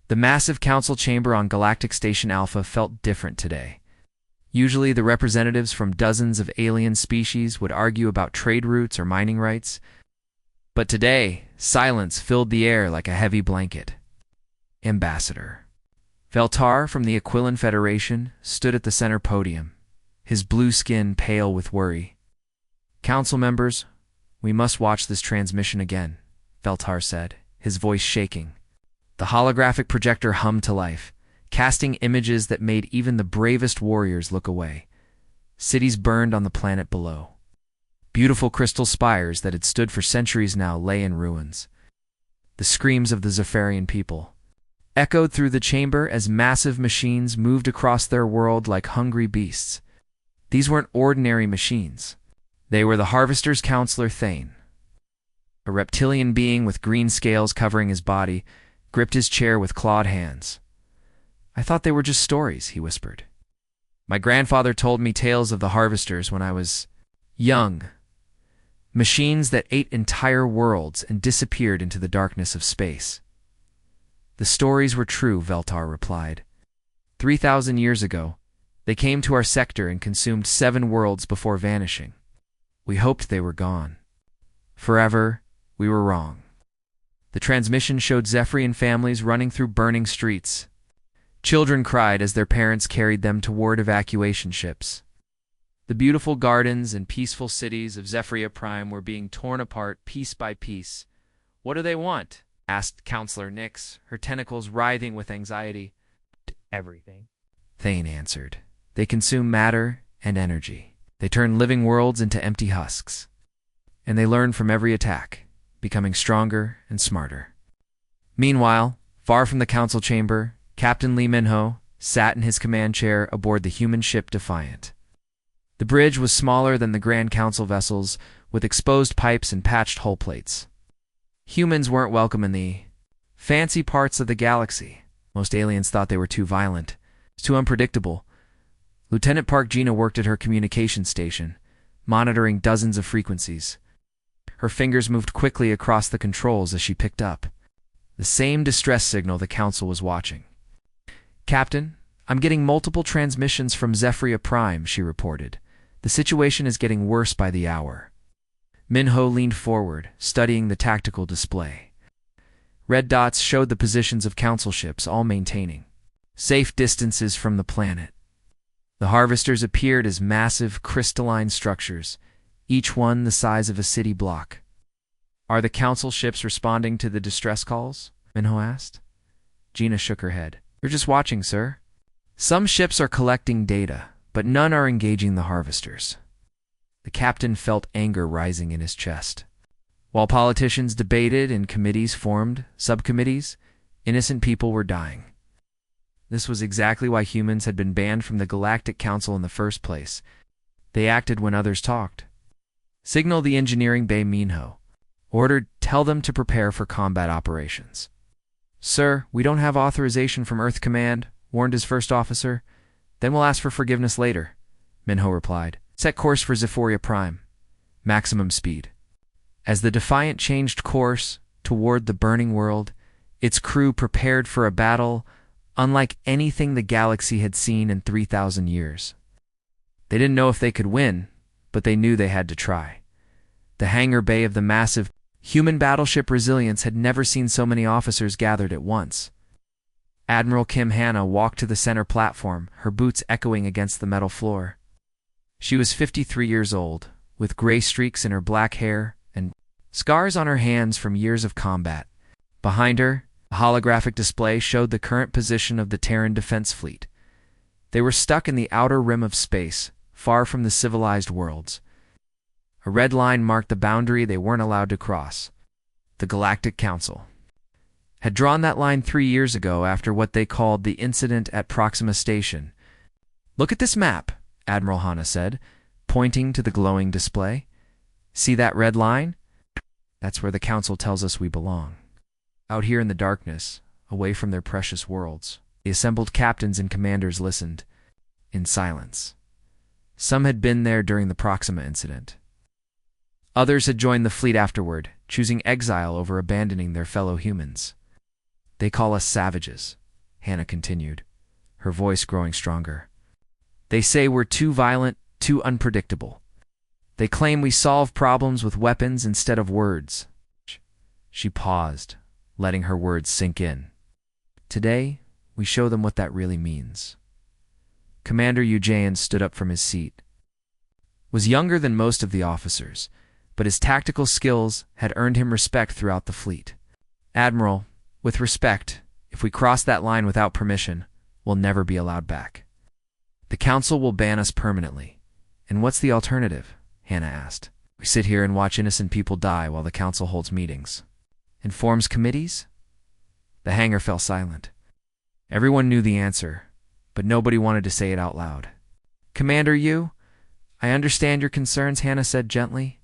The massive council chamber on Galactic Station Alpha felt different today. Usually, the representatives from dozens of alien species would argue about trade routes or mining rights. But today, silence filled the air like a heavy blanket. Ambassador Veltar from the Aquilon Federation stood at the center podium, his blue skin pale with worry. "Council members, we must watch this transmission again," Veltar said, his voice shaking. The holographic projector hummed to life, casting images that made even the bravest warriors look away. Cities burned on the planet below. Beautiful crystal spires that had stood for centuries now lay in ruins. The screams of the Zephyrian people echoed through the chamber as massive machines moved across their world like hungry beasts. These weren't ordinary machines. They were the Harvester's counselor Thane. A reptilian being with green scales covering his body gripped his chair with clawed hands. "I thought they were just stories," he whispered. "My grandfather told me tales of the Harvesters when I was young. Machines that ate entire worlds and disappeared into the darkness of space." "The stories were true," Veltar replied. 3,000 years ago, they came to our sector and consumed 7 worlds before vanishing. We hoped they were gone. Forever, we were wrong." The transmission showed Zephyrian families running through burning streets. Children cried as their parents carried them toward evacuation ships. The beautiful gardens and peaceful cities of Zephyria Prime were being torn apart piece by piece. "What do they want?" asked Counselor Nyx, her tentacles writhing with anxiety. "Everything," Thane answered. "They consume matter and energy. They turn living worlds into empty husks. And they learn from every attack, becoming stronger and smarter." Meanwhile, far from the council chamber, Captain Lee Minho sat in his command chair aboard the human ship Defiant. The bridge was smaller than the Grand Council vessels, with exposed pipes and patched hull plates. Humans weren't welcome in the fancy parts of the galaxy. Most aliens thought they were too violent, too unpredictable. Lieutenant Park Gina worked at her communication station, monitoring dozens of frequencies. Her fingers moved quickly across the controls as she picked up the same distress signal the council was watching. "Captain, I'm getting multiple transmissions from Zephyria Prime," she reported. "The situation is getting worse by the hour." Minho leaned forward, studying the tactical display. Red dots showed the positions of council ships, all maintaining safe distances from the planet. The Harvesters appeared as massive, crystalline structures, each one the size of a city block. "Are the council ships responding to the distress calls?" Minho asked. Gina shook her head. "We're just watching, sir. Some ships are collecting data, but none are engaging the Harvesters." The captain felt anger rising in his chest. While politicians debated and committees formed subcommittees, innocent people were dying. This was exactly why humans had been banned from the Galactic Council in the first place. They acted when others talked. "Signal the engineering bay Minho. Ordered, tell them to prepare for combat operations." "Sir, we don't have authorization from Earth Command," warned his first officer. "Then we'll ask for forgiveness later," Minho replied. "Set course for Zephyria Prime. Maximum speed." As the Defiant changed course toward the burning world, its crew prepared for a battle unlike anything the galaxy had seen in 3,000 years. They didn't know if they could win, but they knew they had to try. The hangar bay of the massive human battleship Resilience had never seen so many officers gathered at once. Admiral Kim Hanna walked to the center platform, her boots echoing against the metal floor. She was 53 years old, with gray streaks in her black hair and scars on her hands from years of combat. Behind her, a holographic display showed the current position of the Terran Defense Fleet. They were stuck in the outer rim of space, far from the civilized worlds. A red line marked the boundary they weren't allowed to cross. The Galactic Council had drawn that line 3 years ago after what they called the incident at Proxima Station. "Look at this map," Admiral Hanna said, pointing to the glowing display. "See that red line? That's where the Council tells us we belong. Out here in the darkness, away from their precious worlds." The assembled captains and commanders listened in silence. Some had been there during the Proxima incident. Others had joined the fleet afterward, choosing exile over abandoning their fellow humans. They call us savages, Hannah continued, her voice growing stronger. They say we're too violent, too unpredictable. They claim we solve problems with weapons instead of words. She paused, letting her words sink in. Today, we show them what that really means. Commander Eugean stood up from his seat. Was younger than most of the officers, but his tactical skills had earned him respect throughout the fleet. Admiral, with respect, if we cross that line without permission, we'll never be allowed back. The Council will ban us permanently. And what's the alternative? Hannah asked. We sit here and watch innocent people die while the Council holds meetings. And forms committees? The hangar fell silent. Everyone knew the answer, but nobody wanted to say it out loud. Commander Yu, I understand your concerns, Hannah said gently.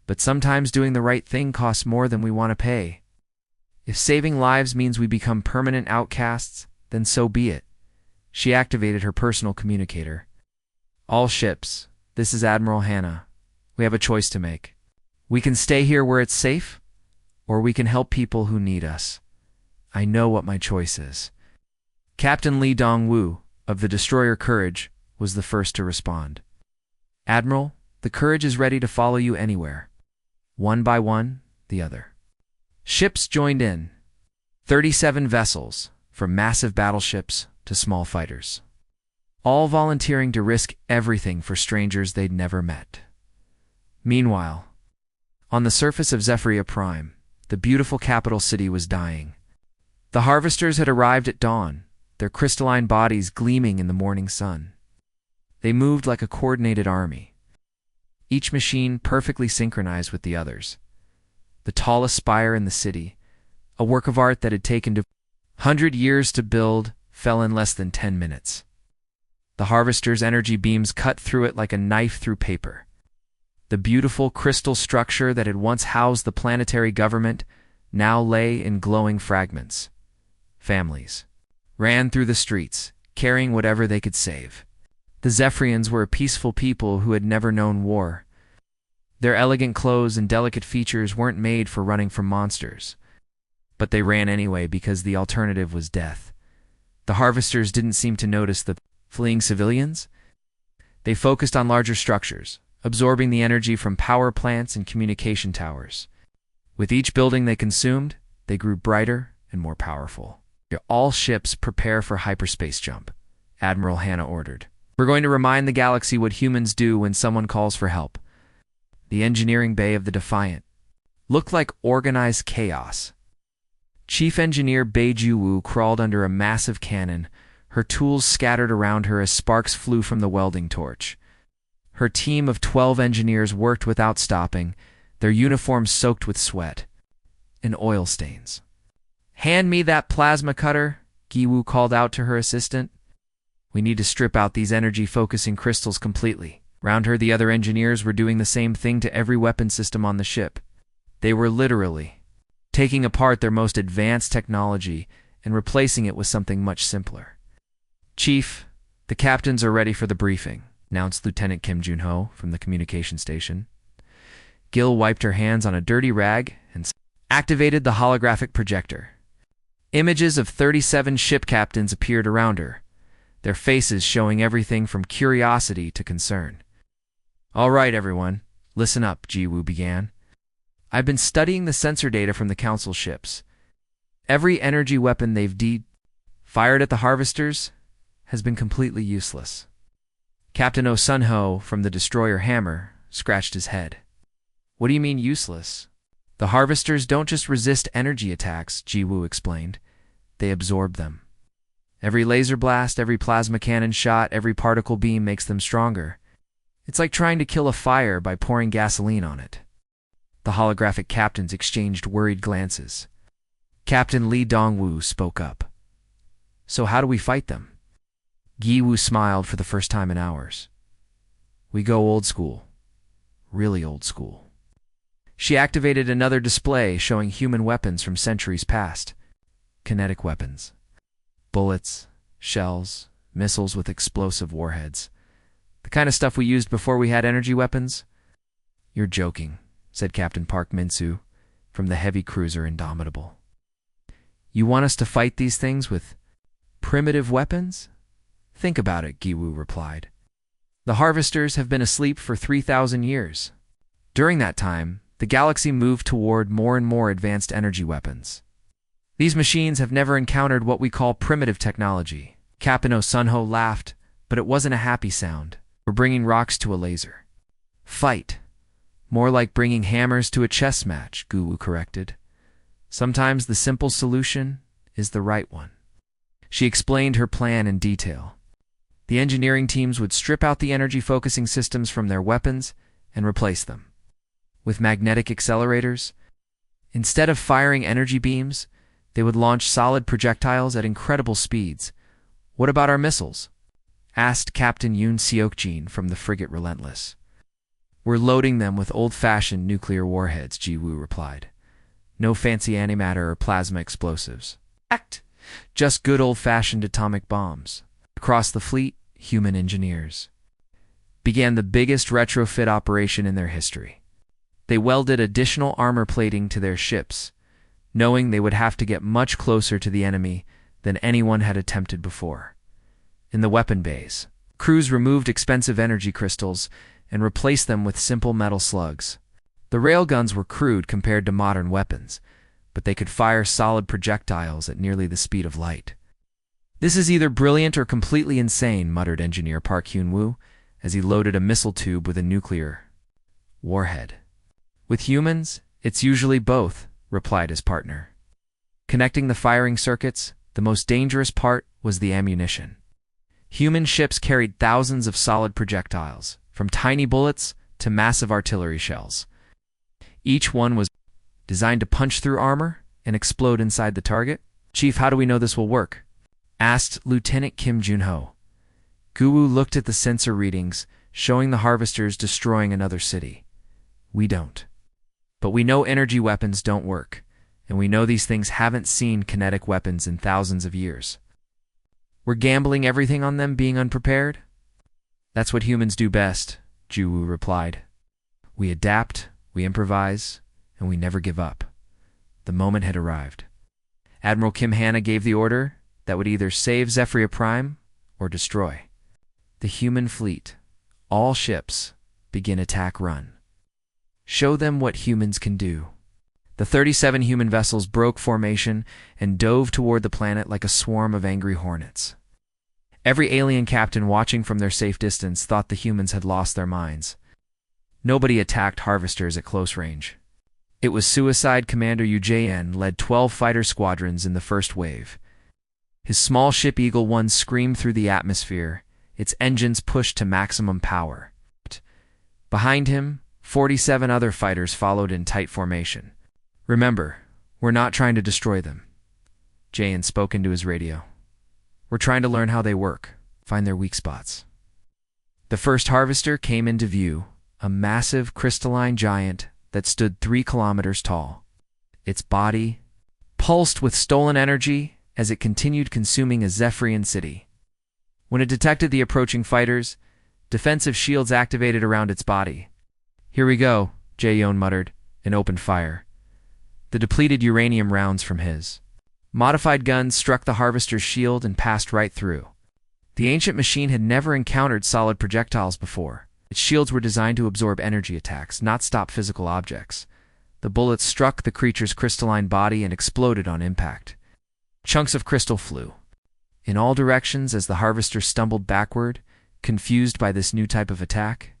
But sometimes doing the right thing costs more than we want to pay. If saving lives means we become permanent outcasts, then so be it. She activated her personal communicator. All ships, this is Admiral Hannah. We have a choice to make. We can stay here where it's safe, or we can help people who need us. I know what my choice is. Captain Lee Dong-woo, of the destroyer Courage, was the first to respond. Admiral, the Courage is ready to follow you anywhere. One by one, the other. Ships joined in. 37 vessels, from massive battleships to small fighters. All volunteering to risk everything for strangers they'd never met. Meanwhile, on the surface of Zephyria Prime, the beautiful capital city was dying. The harvesters had arrived at dawn, their crystalline bodies gleaming in the morning sun. They moved like a coordinated army, each machine perfectly synchronized with the others. The tallest spire in the city, a work of art that had taken 100 years to build, fell in less than 10 minutes. The harvesters' energy beams cut through it like a knife through paper. The beautiful crystal structure that had once housed the planetary government now lay in glowing fragments. Families ran through the streets, carrying whatever they could save. The Zephyrians were a peaceful people who had never known war. Their elegant clothes and delicate features weren't made for running from monsters. But they ran anyway because the alternative was death. The harvesters didn't seem to notice the fleeing civilians. They focused on larger structures, absorbing the energy from power plants and communication towers. With each building they consumed, they grew brighter and more powerful. All ships prepare for hyperspace jump, Admiral Hannah ordered. We're going to remind the galaxy what humans do when someone calls for help. The engineering bay of the Defiant looked like organized chaos. Chief Engineer Bei Ju-woo crawled under a massive cannon, her tools scattered around her as sparks flew from the welding torch. Her team of 12 engineers worked without stopping, their uniforms soaked with sweat and oil stains. Hand me that plasma cutter, Gi-woo called out to her assistant. We need to strip out these energy-focusing crystals completely. Round her, the other engineers were doing the same thing to every weapon system on the ship. They were literally taking apart their most advanced technology and replacing it with something much simpler. Chief, the captains are ready for the briefing, announced Lieutenant Kim Jun-ho from the communication station. Gil wiped her hands on a dirty rag and activated the holographic projector. Images of 37 ship captains appeared around her, their faces showing everything from curiosity to concern. All right, everyone, listen up, Ji-woo began. I've been studying the sensor data from the Council ships. Every energy weapon they've fired at the harvesters has been completely useless. Captain Oh Sun-ho from the destroyer Hammer scratched his head. What do you mean useless? The harvesters don't just resist energy attacks, Ji-woo explained. They absorb them. Every laser blast, every plasma cannon shot, every particle beam makes them stronger. It's like trying to kill a fire by pouring gasoline on it. The holographic captains exchanged worried glances. Captain Lee Dong-woo spoke up. So how do we fight them? Gi-woo smiled for the first time in hours. We go old school. Really old school. She activated another display showing human weapons from centuries past. Kinetic weapons. Bullets, shells, missiles with explosive warheads. The kind of stuff we used before we had energy weapons? You're joking, said Captain Park Min-soo from the heavy cruiser Indomitable. You want us to fight these things with primitive weapons? Think about it, Giwu replied. The harvesters have been asleep for 3,000 years. During that time, the galaxy moved toward more and more advanced energy weapons. These machines have never encountered what we call primitive technology. Captain Osunho laughed, but it wasn't a happy sound. We're bringing rocks to a laser. Fight. More like bringing hammers to a chess match, Giwu corrected. Sometimes the simple solution is the right one. She explained her plan in detail. The engineering teams would strip out the energy-focusing systems from their weapons and replace them with magnetic accelerators. Instead of firing energy beams, they would launch solid projectiles at incredible speeds. What about our missiles? Asked Captain Yoon Seokjin from the frigate Relentless. We're loading them with old-fashioned nuclear warheads, Jiwoo replied. No fancy antimatter or plasma explosives. Just good old-fashioned atomic bombs. Across the fleet, human engineers began the biggest retrofit operation in their history. They welded additional armor plating to their ships, knowing they would have to get much closer to the enemy than anyone had attempted before. In the weapon bays, crews removed expensive energy crystals and replaced them with simple metal slugs. The railguns were crude compared to modern weapons, but they could fire solid projectiles at nearly the speed of light. This is either brilliant or completely insane, muttered engineer Park Hyun-woo as he loaded a missile tube with a nuclear warhead. With humans, it's usually both, replied his partner. Connecting the firing circuits, the most dangerous part was the ammunition. Human ships carried thousands of solid projectiles, from tiny bullets to massive artillery shells. Each one was designed to punch through armor and explode inside the target. Chief, how do we know this will work? Asked Lieutenant Kim Jun-ho. Guwoo looked at the sensor readings, showing the harvesters destroying another city. We don't. But we know energy weapons don't work, and we know these things haven't seen kinetic weapons in thousands of years. We're gambling everything on them being unprepared? That's what humans do best, Jiwoo replied. We adapt, we improvise, and we never give up. The moment had arrived. Admiral Kim Hanna gave the order that would either save Zephyria Prime or destroy. The human fleet, all ships, begin attack run. Show them what humans can do. The 37 human vessels broke formation and dove toward the planet like a swarm of angry hornets. Every alien captain watching from their safe distance thought the humans had lost their minds. Nobody attacked harvesters at close range. It was Suicide Commander UJN led 12 fighter squadrons in the first wave. His small ship Eagle 1 screamed through the atmosphere, its engines pushed to maximum power. Behind him, 47 other fighters followed in tight formation. Remember, we're not trying to destroy them. Jayan spoke into his radio. We're trying to learn how they work, find their weak spots. The first harvester came into view, a massive crystalline giant that stood 3 kilometers tall. Its body pulsed with stolen energy as it continued consuming a Zephyrian city. When it detected the approaching fighters, defensive shields activated around its body. Here we go, Jaeyeon muttered, and opened fire. The depleted uranium rounds from his modified guns struck the harvester's shield and passed right through. The ancient machine had never encountered solid projectiles before. Its shields were designed to absorb energy attacks, not stop physical objects. The bullets struck the creature's crystalline body and exploded on impact. Chunks of crystal flew in all directions as the harvester stumbled backward, confused by this new type of attack.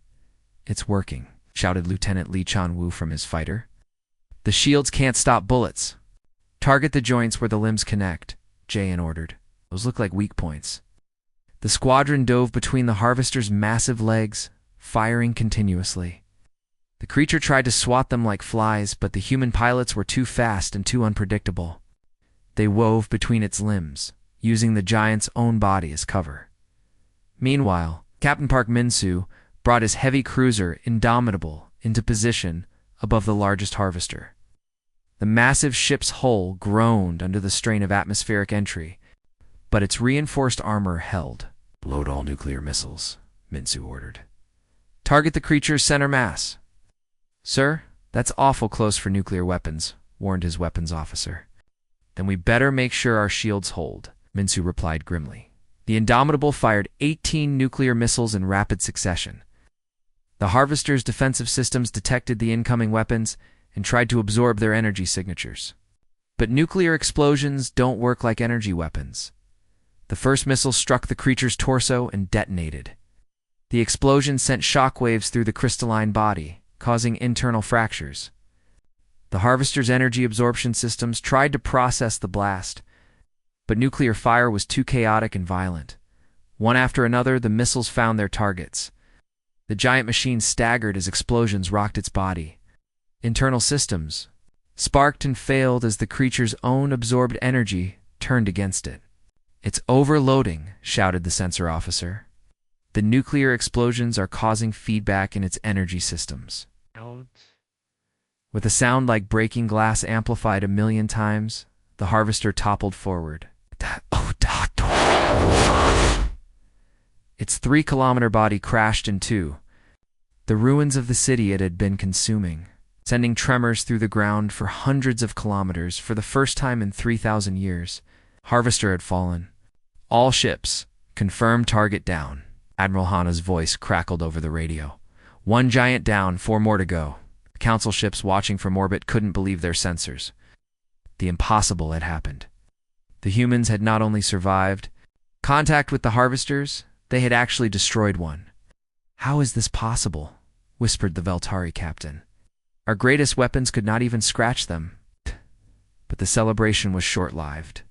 It's working, shouted Lieutenant Lee Chan-woo from his fighter. The shields can't stop bullets. Target the joints where the limbs connect, Jayan ordered. Those look like weak points. The squadron dove between the harvester's massive legs, firing continuously. The creature tried to swat them like flies, but the human pilots were too fast and too unpredictable. They wove between its limbs, using the giant's own body as cover. Meanwhile, Captain Park Min-soo brought his heavy cruiser, Indomitable, into position above the largest harvester. The massive ship's hull groaned under the strain of atmospheric entry, but its reinforced armor held. Load all nuclear missiles, Min-soo ordered. Target the creature's center mass. Sir, that's awful close for nuclear weapons, warned his weapons officer. Then we better make sure our shields hold, Minsu replied grimly. The Indomitable fired 18 nuclear missiles in rapid succession. The Harvester's defensive systems detected the incoming weapons and tried to absorb their energy signatures. But nuclear explosions don't work like energy weapons. The first missile struck the creature's torso and detonated. The explosion sent shockwaves through the crystalline body, causing internal fractures. The Harvester's energy absorption systems tried to process the blast, but nuclear fire was too chaotic and violent. One after another, the missiles found their targets. The giant machine staggered as explosions rocked its body. Internal systems sparked and failed as the creature's own absorbed energy turned against it. "It's overloading," shouted the sensor officer. "The nuclear explosions are causing feedback in its energy systems." With a sound like breaking glass amplified a million times, the Harvester toppled forward. Its 3-kilometer body crashed in two. The ruins of the city it had been consuming, sending tremors through the ground for hundreds of kilometers. For the first time in 3,000 years, Harvester had fallen. "All ships, confirm target down." Admiral Hana's voice crackled over the radio. "One giant down, 4 more to go." The Council ships watching from orbit couldn't believe their sensors. The impossible had happened. The humans had not only survived contact with the Harvesters, they had actually destroyed one. "How is this possible?" whispered the Veltari captain. "Our greatest weapons could not even scratch them." But the celebration was short-lived.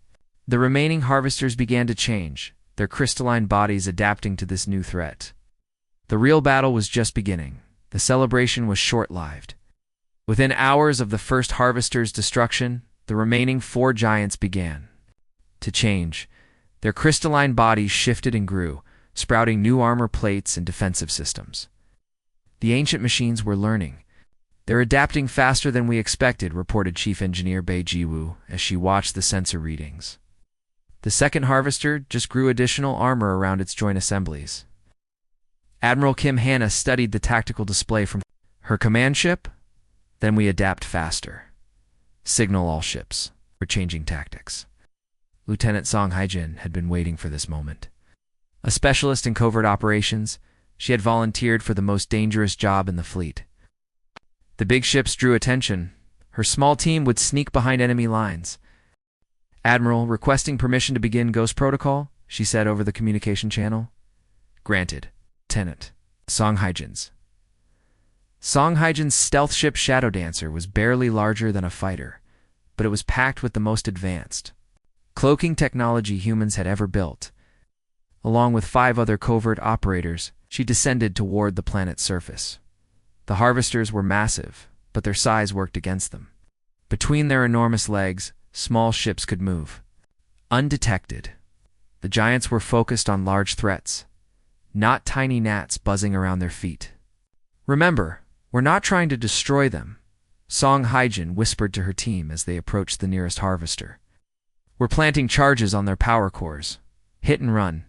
The remaining Harvesters began to change, their crystalline bodies adapting to this new threat. The real battle was just beginning. The celebration was short-lived. Within hours of the first Harvester's destruction, the remaining 4 giants began to change. Their crystalline bodies shifted and grew, sprouting new armor plates and defensive systems. The ancient machines were learning. "They're adapting faster than we expected," reported Chief Engineer Bei Jiwoo as she watched the sensor readings. The second Harvester just grew additional armor around its joint assemblies. Admiral Kim Hannah studied the tactical display from her command ship. "Then we adapt faster. Signal all ships. We're changing tactics." Lieutenant Song Haijin had been waiting for this moment. A specialist in covert operations, she had volunteered for the most dangerous job in the fleet. The big ships drew attention. Her small team would sneak behind enemy lines. "Admiral, requesting permission to begin Ghost Protocol," she said over the communication channel. "Granted, Lieutenant." Song Haijin's stealth ship Shadow Dancer was barely larger than a fighter, but it was packed with the most advanced cloaking technology humans had ever built. Along with 5 other covert operators, she descended toward the planet's surface. The Harvesters were massive, but their size worked against them. Between their enormous legs, small ships could move. Undetected, the giants were focused on large threats, not tiny gnats buzzing around their feet. "Remember, we're not trying to destroy them," Song Haijin whispered to her team as they approached the nearest Harvester. "We're planting charges on their power cores. Hit and run."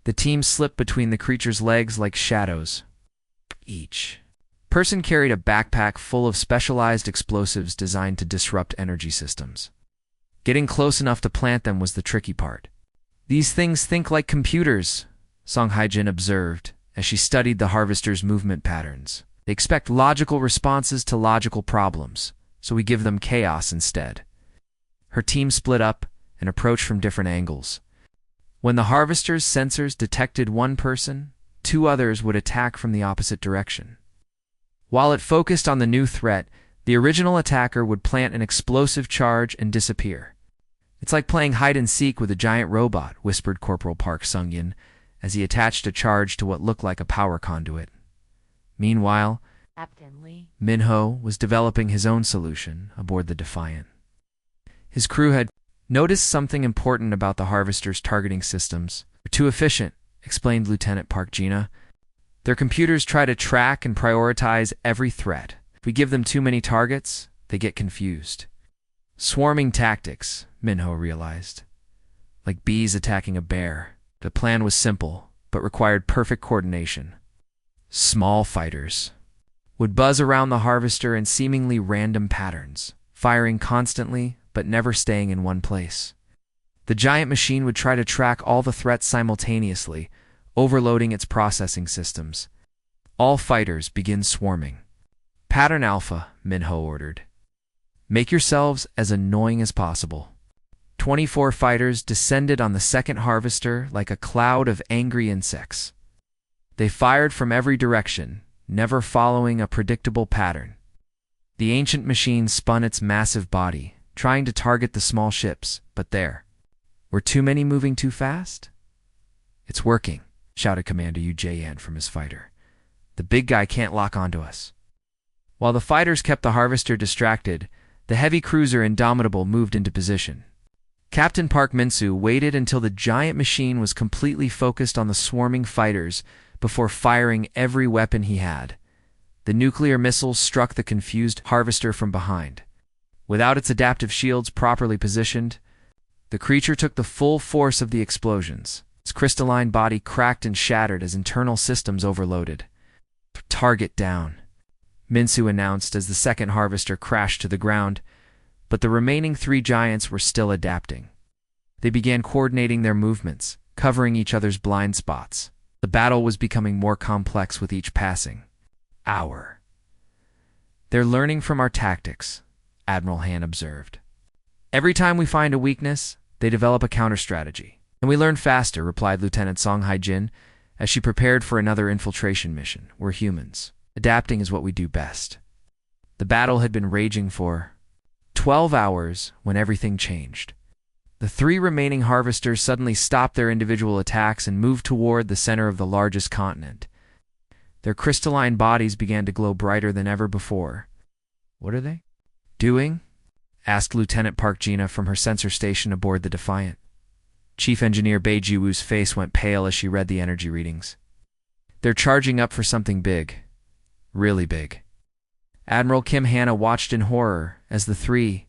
The team slipped between the creature's legs like shadows. Each person carried a backpack full of specialized explosives designed to disrupt energy systems. Getting close enough to plant them was the tricky part. "These things think like computers," Song Haijin observed as she studied the Harvester's movement patterns. "They expect logical responses to logical problems, so we give them chaos instead." Her team split up and approached from different angles. When the Harvester's sensors detected one person, 2 others would attack from the opposite direction. While it focused on the new threat, the original attacker would plant an explosive charge and disappear. "It's like playing hide-and-seek with a giant robot," whispered Corporal Park Sung-yin as he attached a charge to what looked like a power conduit. Meanwhile, Captain Lee Minho was developing his own solution aboard the Defiant. His crew had noticed something important about the Harvester's targeting systems. "They're too efficient," explained Lieutenant Park Jina. "Their computers try to track and prioritize every threat. If we give them too many targets, they get confused." Swarming tactics, Minho realized. Like bees attacking a bear. The plan was simple, but required perfect coordination. Small fighters would buzz around the Harvester in seemingly random patterns, firing constantly but never staying in one place. The giant machine would try to track all the threats simultaneously, overloading its processing systems. All fighters begin swarming. Pattern Alpha, Minho ordered. Make yourselves as annoying as possible. 24 fighters descended on the second harvester like a cloud of angry insects. They fired from every direction, never following a predictable pattern. The ancient machine spun its massive body, trying to target the small ships, but there. Were too many moving too fast? It's working, shouted Commander Yu-Jayan from his fighter. The big guy can't lock onto us. While the fighters kept the harvester distracted, the heavy cruiser Indomitable moved into position. Captain Park Min-soo waited until the giant machine was completely focused on the swarming fighters before firing every weapon he had. The nuclear missiles struck the confused harvester from behind. Without its adaptive shields properly positioned, the creature took the full force of the explosions. Its crystalline body cracked and shattered as internal systems overloaded. Target down, Min-soo announced as the second harvester crashed to the ground, but the remaining 3 giants were still adapting. They began coordinating their movements, covering each other's blind spots. The battle was becoming more complex with each passing hour. They're learning from our tactics, Admiral Han observed. Every time we find a weakness, they develop a counter-strategy. And we learn faster, replied Lieutenant Song Hai-jin, as she prepared for another infiltration mission. We're humans. Adapting is what we do best. The battle had been raging for 12 hours when everything changed. The 3 remaining harvesters suddenly stopped their individual attacks and moved toward the center of the largest continent. Their crystalline bodies began to glow brighter than ever before. What are they doing? Asked Lieutenant Park Jina from her sensor station aboard the Defiant. Chief Engineer Bei Jiwoo's face went pale as she read the energy readings. They're charging up for something big. Really big. Admiral Kim Hanna watched in horror as the 3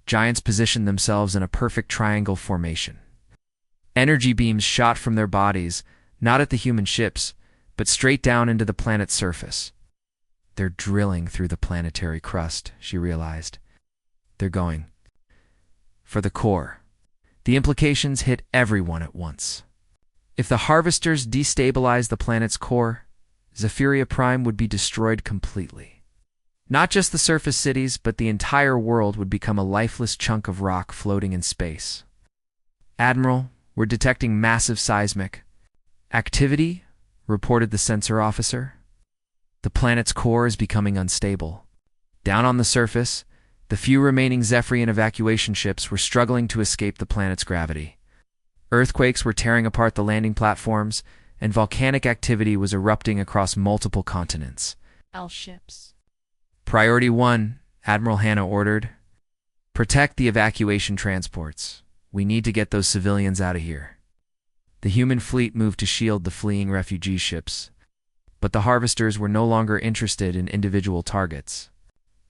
giants positioned themselves in a perfect triangle formation. Energy beams shot from their bodies, not at the human ships, but straight down into the planet's surface. They're drilling through the planetary crust, she realized. They're going for the core. The implications hit everyone at once. If the harvesters destabilize the planet's core, Zephyria Prime would be destroyed completely. Not just the surface cities, but the entire world would become a lifeless chunk of rock floating in space. Admiral, we're detecting massive seismic activity, reported the sensor officer. The planet's core is becoming unstable. Down on the surface, the few remaining Zephyrian evacuation ships were struggling to escape the planet's gravity. Earthquakes were tearing apart the landing platforms, and volcanic activity was erupting across multiple continents. L ships. Priority 1, Admiral Hanna ordered. Protect the evacuation transports. We need to get those civilians out of here. The human fleet moved to shield the fleeing refugee ships, but the harvesters were no longer interested in individual targets.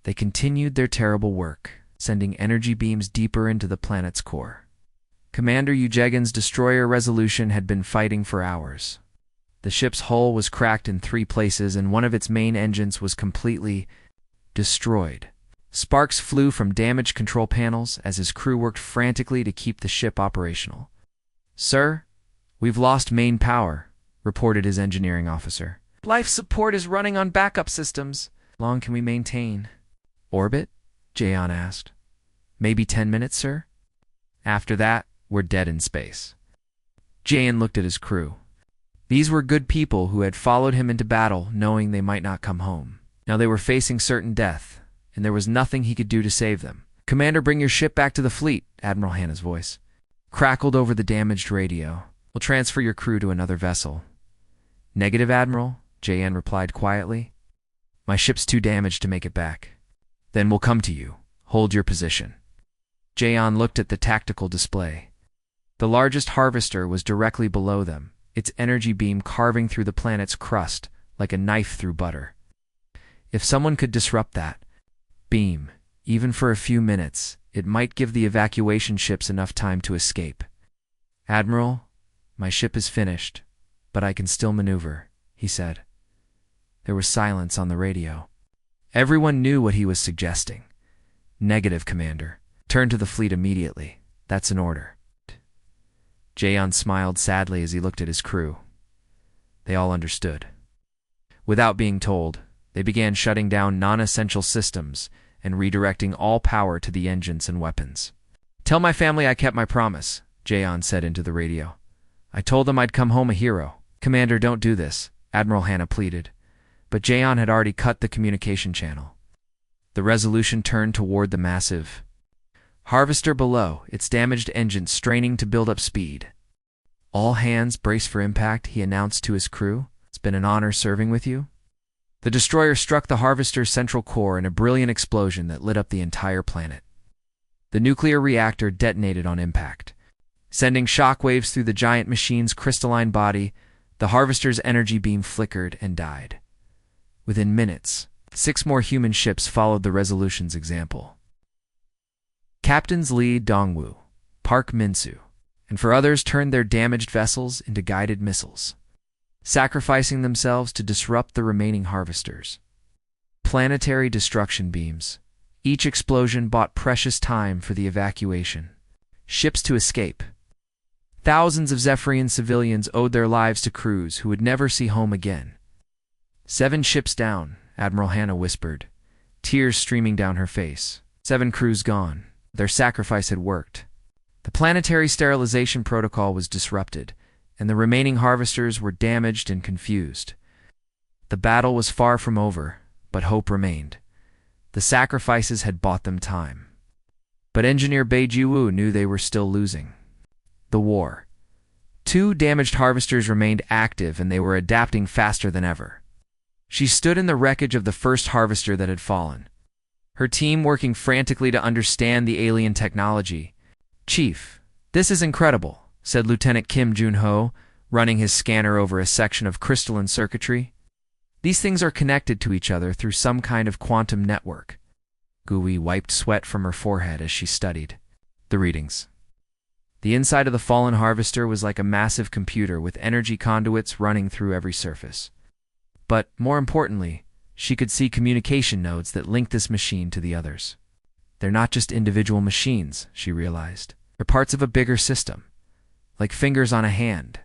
They continued their terrible work, sending energy beams deeper into the planet's core. Commander Yu-Jagan's destroyer Resolution had been fighting for hours. The ship's hull was cracked in 3 places and one of its main engines was completely destroyed. Sparks flew from damaged control panels as his crew worked frantically to keep the ship operational. Sir, we've lost main power, reported his engineering officer. Life support is running on backup systems. How long can we maintain orbit? Jaeon asked. Maybe 10 minutes, sir? After that, we're dead in space. Jaeon looked at his crew. These were good people who had followed him into battle knowing they might not come home. Now they were facing certain death, and there was nothing he could do to save them. Commander, bring your ship back to the fleet, Admiral Hanna's voice crackled over the damaged radio. We'll transfer your crew to another vessel. Negative, Admiral, Jaeon replied quietly. My ship's too damaged to make it back. Then we'll come to you. Hold your position. Jaeon looked at the tactical display. The largest harvester was directly below them, its energy beam carving through the planet's crust like a knife through butter. If someone could disrupt that beam, even for a few minutes, it might give the evacuation ships enough time to escape. Admiral, my ship is finished, but I can still maneuver, he said. There was silence on the radio. Everyone knew what he was suggesting. Negative, Commander. Turn to the fleet immediately. That's an order. Jaeon smiled sadly as he looked at his crew. They all understood. Without being told, they began shutting down non-essential systems and redirecting all power to the engines and weapons. "Tell my family I kept my promise," Jaeon said into the radio. "I told them I'd come home a hero." "Commander, don't do this," Admiral Hannah pleaded. But Jaeon had already cut the communication channel. The Resolution turned toward the massive Harvester below, its damaged engines straining to build up speed. "All hands brace for impact," he announced to his crew. "It's been an honor serving with you." The destroyer struck the Harvester's central core in a brilliant explosion that lit up the entire planet. The nuclear reactor detonated on impact. Sending shockwaves through the giant machine's crystalline body, the Harvester's energy beam flickered and died. Within minutes, 6 more human ships followed the Resolution's example. Captains Lee Dongwoo, Park Minsu, and 4 others turned their damaged vessels into guided missiles, sacrificing themselves to disrupt the remaining Harvesters. Planetary destruction beams. Each explosion bought precious time for the evacuation. Ships to escape. Thousands of Zephyrian civilians owed their lives to crews who would never see home again. 7 ships down, Admiral Hannah whispered, tears streaming down her face. 7 crews gone. Their sacrifice had worked. The planetary sterilization protocol was disrupted, and the remaining Harvesters were damaged and confused. The battle was far from over, but hope remained. The sacrifices had bought them time. But Engineer Bei Jiwoo knew they were still losing. The war. 2 damaged Harvesters remained active, and they were adapting faster than ever. She stood in the wreckage of the first Harvester that had fallen, her team working frantically to understand the alien technology. "Chief, this is incredible," said Lieutenant Kim Jun-ho, running his scanner over a section of crystalline circuitry. "These things are connected to each other through some kind of quantum network." Gui wiped sweat from her forehead as she studied the readings. The inside of the fallen Harvester was like a massive computer with energy conduits running through every surface. But, more importantly, she could see communication nodes that linked this machine to the others. They're not just individual machines, she realized. They're parts of a bigger system, like fingers on a hand.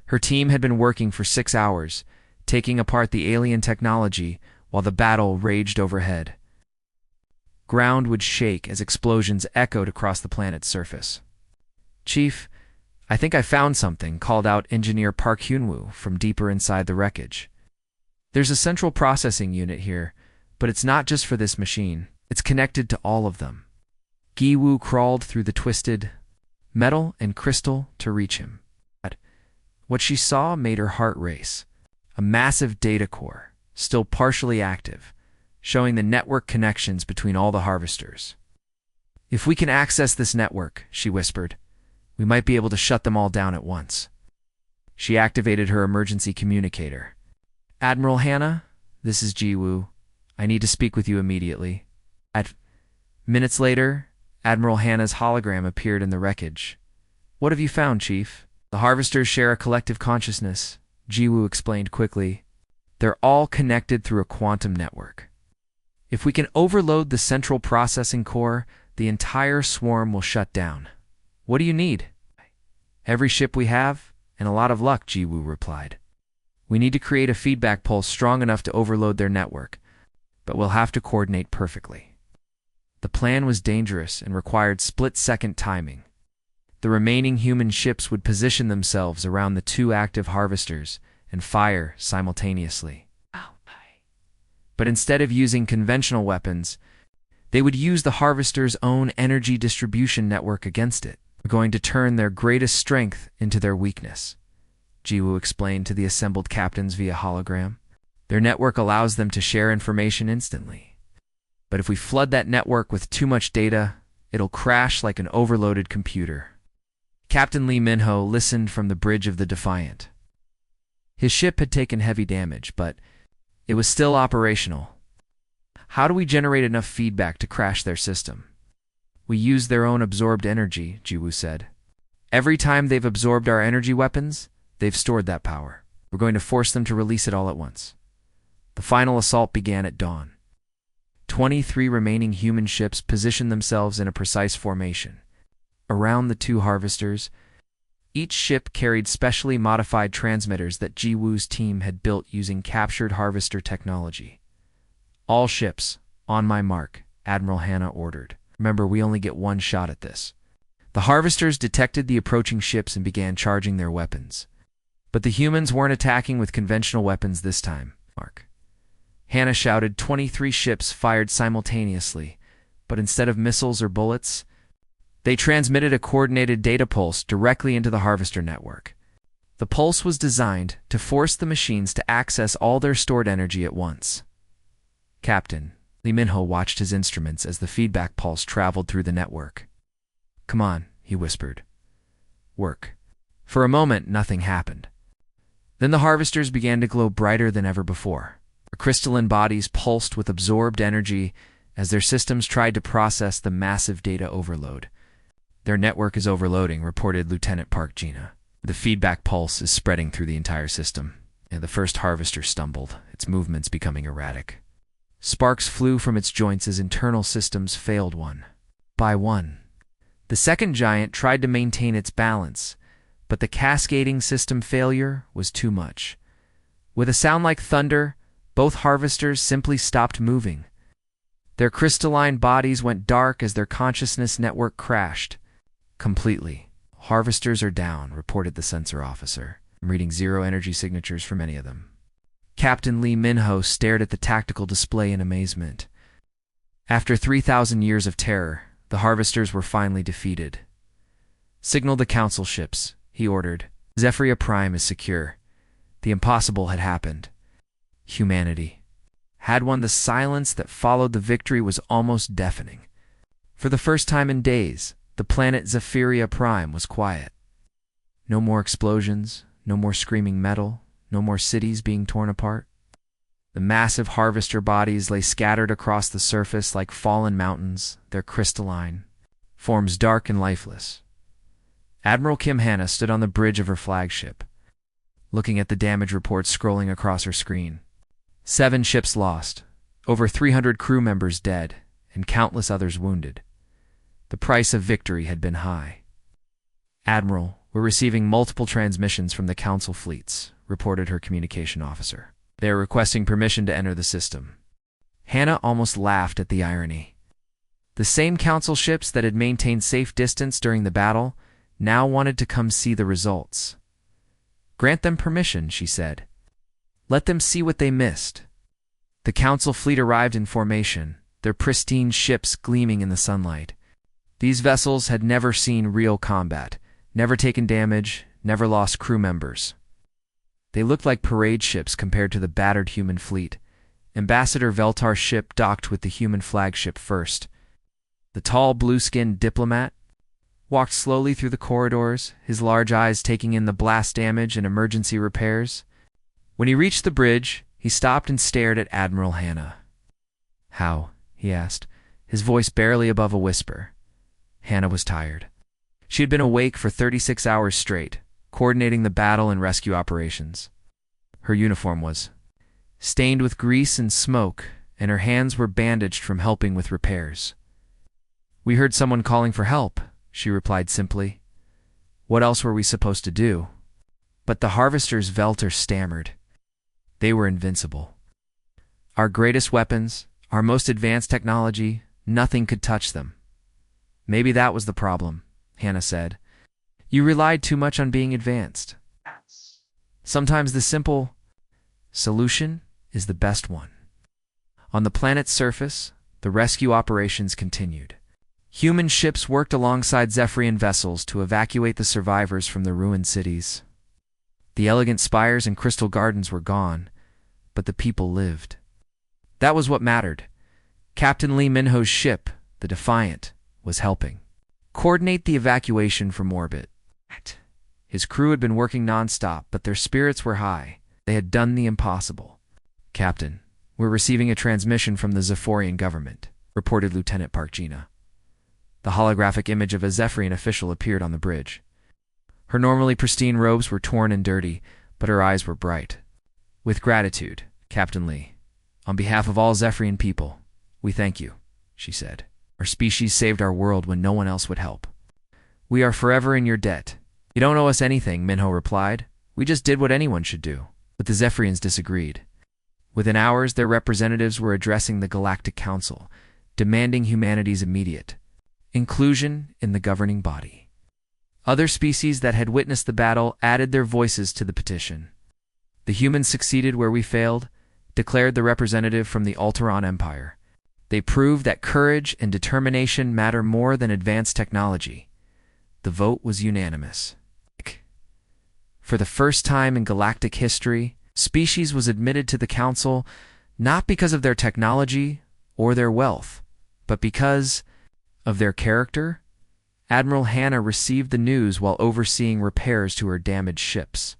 Her team had been working for 6 hours, taking apart the alien technology while the battle raged overhead. Ground would shake as explosions echoed across the planet's surface. "Chief, I think I found something," called out Engineer Park Hyunwoo from deeper inside the wreckage. "There's a central processing unit here, but it's not just for this machine. It's connected to all of them." Gi-woo crawled through the twisted metal and crystal to reach him. What she saw made her heart race. A massive data core, still partially active, showing the network connections between all the Harvesters. "If we can access this network," she whispered, "we might be able to shut them all down at once." She activated her emergency communicator. "Admiral Hannah, this is Ji-woo. I need to speak with you immediately." Minutes later, Admiral Hannah's hologram appeared in the wreckage. "What have you found, Chief?" "The Harvesters share a collective consciousness," Ji-woo explained quickly. "They're all connected through a quantum network. If we can overload the central processing core, the entire swarm will shut down." "What do you need?" "Every ship we have, and a lot of luck," Ji-woo replied. "We need to create a feedback pulse strong enough to overload their network, but we'll have to coordinate perfectly." The plan was dangerous and required split-second timing. The remaining human ships would position themselves around the 2 active Harvesters and fire simultaneously. But instead of using conventional weapons, they would use the Harvester's own energy distribution network against it. "We're going to turn their greatest strength into their weakness," Ji-woo explained to the assembled captains via hologram. "Their network allows them to share information instantly. But if we flood that network with too much data, it'll crash like an overloaded computer." Captain Lee Min-ho listened from the bridge of the Defiant. His ship had taken heavy damage, but it was still operational. "How do we generate enough feedback to crash their system?" "We use their own absorbed energy," Ji-woo said. "Every time they've absorbed our energy weapons, they've stored that power. We're going to force them to release it all at once." The final assault began at dawn. 23 remaining human ships positioned themselves in a precise formation. Around the two harvesters, each ship carried specially modified transmitters that Ji-Woo's team had built using captured harvester technology. "All ships, on my mark," Admiral Hannah ordered. "Remember, we only get one shot at this." The harvesters detected the approaching ships and began charging their weapons. But the humans weren't attacking with conventional weapons this time. Mark. Hannah shouted. 23 ships fired simultaneously, but instead of missiles or bullets, they transmitted a coordinated data pulse directly into the harvester network. The pulse was designed to force the machines to access all their stored energy at once. Captain Lee Min-ho watched his instruments as the feedback pulse traveled through the network. "Come on," he whispered. "Work." For a moment, nothing happened. Then the harvesters began to glow brighter than ever before. Their crystalline bodies pulsed with absorbed energy as their systems tried to process the massive data overload. "Their network is overloading," reported Lieutenant Park Gina. "The feedback pulse is spreading through the entire system." And the first harvester stumbled, its movements becoming erratic. Sparks flew from its joints as internal systems failed one by one. The second giant tried to maintain its balance, but the cascading system failure was too much. With a sound like thunder, both harvesters simply stopped moving. Their crystalline bodies went dark as their consciousness network crashed. "Completely. Harvesters are down," reported the sensor officer. "I'm reading zero energy signatures for many of them." Captain Lee Min-ho stared at the tactical display in amazement. After 3,000 years of terror, the harvesters were finally defeated. "Signal the council ships," he ordered. "Zephyria Prime is secure." The impossible had happened. Humanity had won. The silence that followed the victory was almost deafening. For the first time in days, the planet Zephyria Prime was quiet. No more explosions, no more screaming metal, no more cities being torn apart. The massive harvester bodies lay scattered across the surface like fallen mountains, their crystalline forms dark and lifeless. Admiral Kim Hannah stood on the bridge of her flagship, looking at the damage reports scrolling across her screen. 7 ships lost, over 300 crew members dead, and countless others wounded. The price of victory had been high. "Admiral, we're receiving multiple transmissions from the council fleets," reported her communication officer. "They are requesting permission to enter the system." Hannah almost laughed at the irony. The same council ships that had maintained safe distance during the battle now wanted to come see the results. "Grant them permission," she said. "Let them see what they missed." The council fleet arrived in formation, their pristine ships gleaming in the sunlight. These vessels had never seen real combat, never taken damage, never lost crew members. They looked like parade ships compared to the battered human fleet. Ambassador Veltar's ship docked with the human flagship first. The tall, blue-skinned diplomat walked slowly through the corridors, his large eyes taking in the blast damage and emergency repairs. When he reached the bridge, he stopped and stared at Admiral Hannah. "How?" he asked, his voice barely above a whisper. Hannah was tired. She had been awake for 36 hours straight, coordinating the battle and rescue operations. Her uniform was stained with grease and smoke, and her hands were bandaged from helping with repairs. "We heard someone calling for help," she replied simply. "What else were we supposed to do?" But the harvesters, Veltar stammered. They were invincible. "Our greatest weapons, our most advanced technology, nothing could touch them." "Maybe that was the problem," Hannah said. "You relied too much on being advanced. Sometimes the simple solution is the best one." On the planet's surface, the rescue operations continued. Human ships worked alongside Zephyrian vessels to evacuate the survivors from the ruined cities. The elegant spires and crystal gardens were gone, but the people lived. That was what mattered. Captain Lee Min-ho's ship, the Defiant, was helping coordinate the evacuation from orbit. His crew had been working non-stop, but their spirits were high. They had done the impossible. "Captain, we're receiving a transmission from the Zephyrian government," reported Lieutenant Park Gina. The holographic image of a Zephyrian official appeared on the bridge. Her normally pristine robes were torn and dirty, but her eyes were bright. "With gratitude, Captain Lee. On behalf of all Zephyrian people, "We thank you," she said. "Our species saved our world when no one else would help. We are forever in your debt." "You don't owe us anything," Minho replied. "We just did what anyone should do." But the Zephyrians disagreed. Within hours, their representatives were addressing the Galactic Council, demanding humanity's immediate inclusion in the governing body. Other species that had witnessed the battle added their voices to the petition. "The humans succeeded where we failed," declared the representative from the Alteron Empire. "They proved that courage and determination matter more than advanced technology." The vote was unanimous. For the first time in galactic history, species was admitted to the council not because of their technology or their wealth, but because of their character. Admiral Hannah received the news while overseeing repairs to her damaged ships.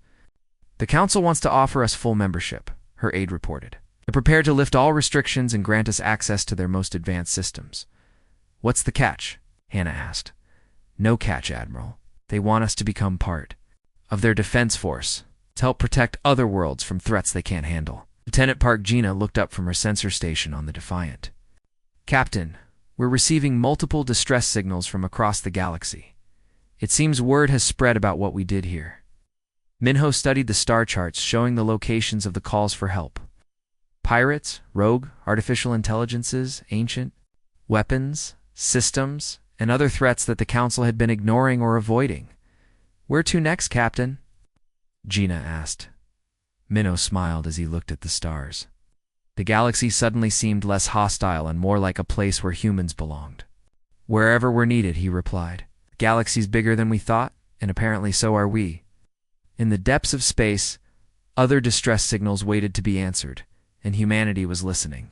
"The council wants to offer us full membership," her aide reported. "They're prepared to lift all restrictions and grant us access to their most advanced systems." "What's the catch?" Hannah asked. "No catch, Admiral. They want us to become part of their defense force, to help protect other worlds from threats they can't handle." Lieutenant Park Gina looked up from her sensor station on the Defiant. "Captain, we're receiving multiple distress signals from across the galaxy. It seems word has spread about what we did here." Minho studied the star charts showing the locations of the calls for help. Pirates, rogue, artificial intelligences, ancient, weapons, systems, and other threats that the Council had been ignoring or avoiding. "Where to next, Captain?" Gina asked. Minho smiled as he looked at the stars. The galaxy suddenly seemed less hostile and more like a place where humans belonged. "Wherever we're needed," he replied. "The galaxy's bigger than we thought, and apparently so are we." In the depths of space, other distress signals waited to be answered, and humanity was listening.